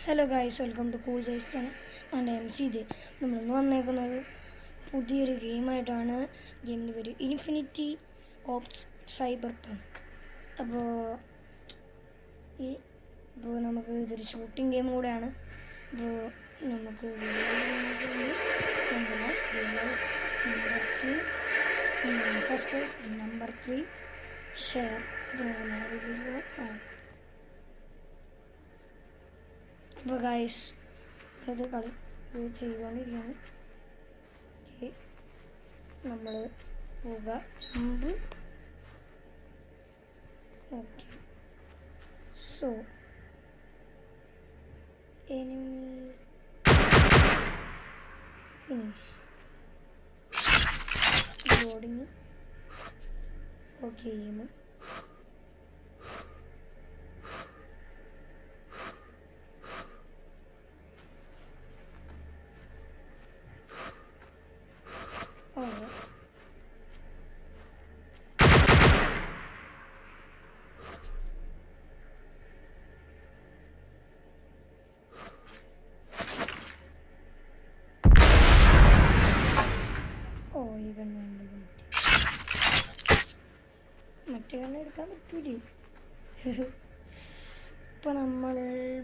Hello guys, welcome to cool Jais channel and MCJ. നമ്മളിന്ന് വന്നേക്കുന്നത് പുതിയൊരു ഗെയിമായിട്ടാണ്. ഗെയിമിൻ്റെ പേര് ഇൻഫിനിറ്റി ഓപ്സ് സൈബർ പങ്ക്. അപ്പോൾ നമുക്ക് ഇതൊരു ഷൂട്ടിംഗ് ഗെയിം കൂടെയാണ്. അപ്പോൾ നമുക്ക് നമ്പർ 2 സബ്സ്ക്രൈബ്, നമ്പർ 3 ഷെയർ. അപ്പോൾ നമുക്ക് നേരെ പോകാം. അപ്പോൾ ഗൈസ്, ഇത് ചെയ്തുകൊണ്ടിരിക്കുകയാണ്. ഓക്കെ, നമ്മൾ പോവുക, jump. Okay, so enemy finish loading. Okay, game ഈ കണ്ണുണ്ട് മറ്റേ കണ്ണ് എടുക്കാൻ പറ്റൂലേ. ഇപ്പം നമ്മൾ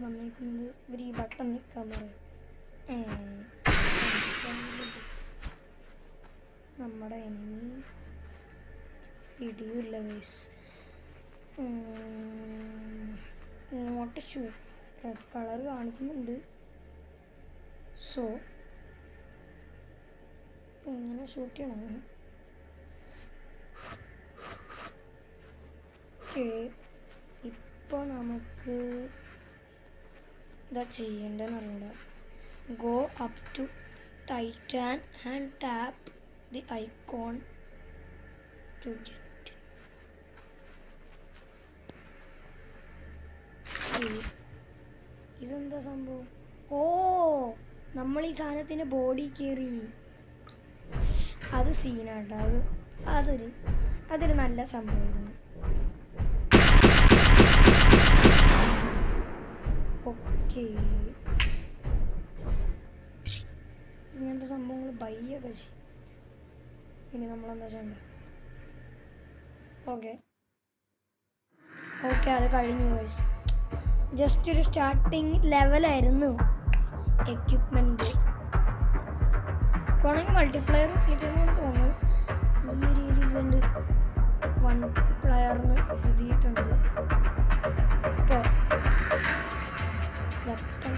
വന്നേക്കുന്നത് ഇവർ ഈ ബട്ടൺ നിൽക്കാൻ പറയും. നമ്മുടെ എനിമി പിടിയില്ല ഗൈസ്. ഇങ്ങോട്ട് റെഡ് കളർ കാണിക്കുന്നുണ്ട്. സോ ഇങ്ങനെ ഷൂട്ട് ചെയ്യണം. ഓക്കെ, ഇപ്പോൾ നമുക്ക് ഇതാ ചെയ്യേണ്ടതെന്ന് അറിയണ്ട. Go up to Titan and tap the icon to get. ഇതെന്താ സംഭവം? ഓ, നമ്മൾ ഈ സാധനത്തിൻ്റെ ബോഡി കയറി. അത് സീനാട്ടോ. അതൊരു നല്ല സംഭവമായിരുന്നു. ഓക്കെ, ഇങ്ങനത്തെ സംഭവങ്ങൾ ബയ്യൊക്കെ ചെയ്യും. ഇനി നമ്മളെന്താ ചെയ്യണ്ടേ? ഓക്കെ, അത് കഴിഞ്ഞു ഗൈസ്. ജസ്റ്റ് ഒരു സ്റ്റാർട്ടിങ് ലെവലായിരുന്നു. എക്യുപ്മെൻറ്റ് കൊണെങ്കിൽ മൾട്ടിപ്ലെയർ കളിക്കുന്നതെന്ന് തോന്നുന്നു. ഈ ഒരു രീതിയിലുണ്ട്. 1 പ്ലെയറിന് എഴുതിയിട്ടുണ്ട്. ഇപ്പോൾ വെപ്പൺ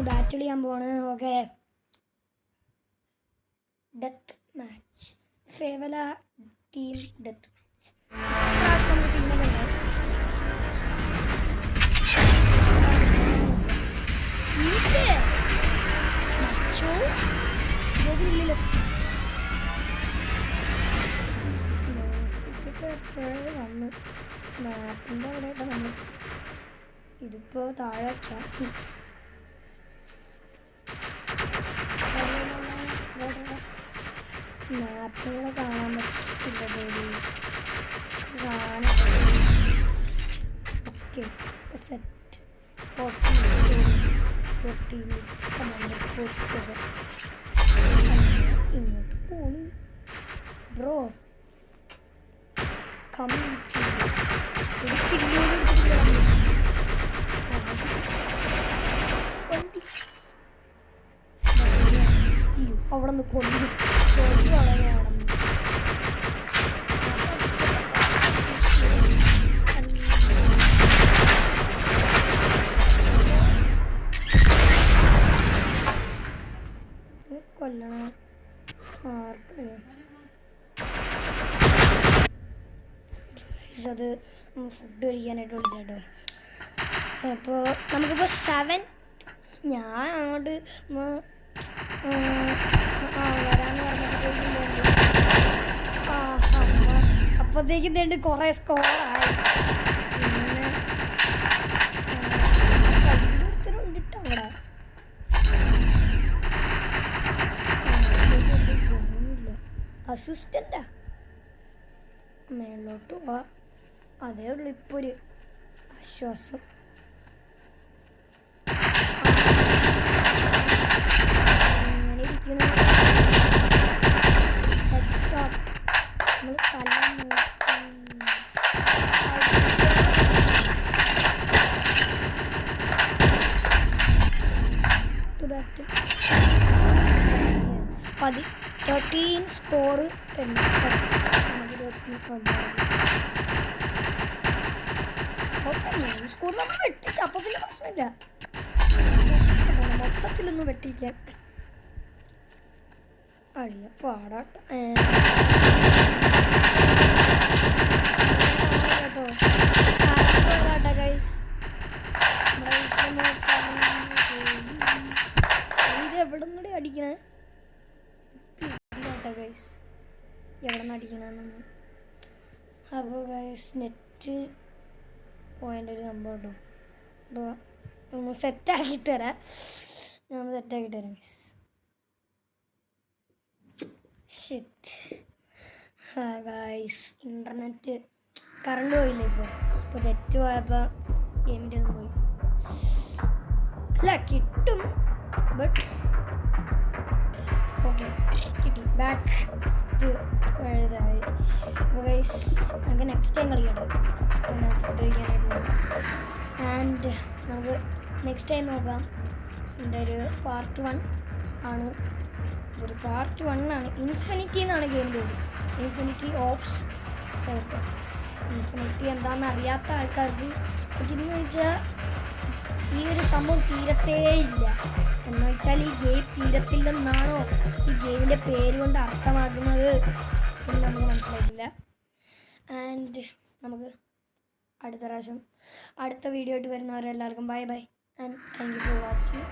ബാറ്റിൽ ചെയ്യാൻ പോവാണ്. ഓക്കെ, ഡെത്ത് മാച്ച്, ഫേവല ടീം ഡെത്ത് മാച്ച്. നമ്മുടെ ടീമൊക്കെ വന്ന് മാപ്പിൻ്റെ അവിടെയായിട്ട് നമ്മൾ ഇതിപ്പോൾ താഴെ വയ്ക്കാം. മാപ്പുകളെ കാണാൻ പറ്റില്ല പോലും സാധനം. ഓക്കെ, സെറ്റ് ഇങ്ങോട്ട് പോണു ബ്രോ. അവിടെ നിന്ന് കൊണ്ടു കളയാണ്. കൊല്ലണ ആർക്കറിയാം. അത് ഫുഡ് കഴിക്കാനായിട്ട് വിളിച്ചാട്ടോ. അപ്പോൾ നമുക്കിപ്പോൾ 7 ഞാൻ അങ്ങോട്ട് വരാമെന്ന് പറഞ്ഞിട്ട് അപ്പോഴത്തേക്കും തേണ്ടി കുറേ സ്കോറായി. പിന്നെ ഉണ്ടിട്ട് അവിടെ അസിസ്റ്റൻ്റാ മേളിലോട്ട് പോവാ. അതേ ഉള്ളൂ ഇപ്പോൾ ഒരു ആശ്വാസം. അങ്ങനെ ഇരിക്കണം. നമ്മൾ സ്ഥലം നോക്കി 13 സ്കോർ സ്കോർ നമ്മൾ വെട്ടിച്ച. അപ്പോൾ പിന്നെ പ്രശ്നമില്ല, മൊത്തത്തിലൊന്നും വെട്ടിക്കാൻ അടിയ പാടാട്ടോ. കേട്ടോ ഗൈസ്, ഇത് എവിടെ നിന്നടി അടിക്കണേ ഗൈസ്, എവിടെ നിന്ന് അടിക്കണമെന്നൊന്നും. അപ്പോൾ ഗൈസ് നെറ്റ് പോയിൻ്റ് ഒരു സംഭവം കേട്ടോ. അപ്പോൾ ഒന്ന് സെറ്റാക്കിയിട്ട് തരാം, ഞാൻ സെറ്റാക്കിയിട്ട് തരാം guys. Shit guys, internet current പോയില്ല ഇപ്പോൾ നെറ്റ് പോയപ്പോൾ ഗെയിമിൻ്റെ ഒന്നും പോയി. അല്ല കിട്ടും, ബട്ട് ഓക്കെ കിട്ടി. ബാക്ക് ടു എഴുതായി. അപ്പോൾ ഗൈസ് നമുക്ക് നെക്സ്റ്റ് ടൈം കളിക്കട്ടോ. അപ്പോൾ ഞാൻ ഫുഡ് കഴിക്കാനായിട്ട് പോകും. ആൻഡ് നമുക്ക് നെക്സ്റ്റ് ടൈം നോക്കാം. ഇതിൻ്റെ ഒരു പാർട്ട് 1 ആണ്, ഒരു പാർട്ട് 1 ആണ്. ഇൻഫിനിറ്റി എന്നാണ് ഗെയിമിൻ്റെ പേര്, ഇൻഫിനിറ്റി ഓപ്സ് സൈബർ. ഇൻഫിനിറ്റി എന്താണെന്ന് അറിയാത്ത ആൾക്കാർക്ക് ഇതെന്ന് ചോദിച്ചാൽ ഈ ഒരു സംഭവം തീരത്തേ ഇല്ല. എന്ന് വെച്ചാൽ ഈ ഗെയിം തീരത്തില്ലെന്നാണോ ഈ ഗെയിമിൻ്റെ പേര് കൊണ്ട് അർത്ഥമാക്കുന്നത് എന്ന് നമുക്ക് മനസ്സിലായിട്ടില്ല. ആൻഡ് നമുക്ക് അടുത്ത പ്രാവശ്യം അടുത്ത വീഡിയോ ആയിട്ട് വരുന്നവരെല്ലാവർക്കും bye bye and thank you for watching.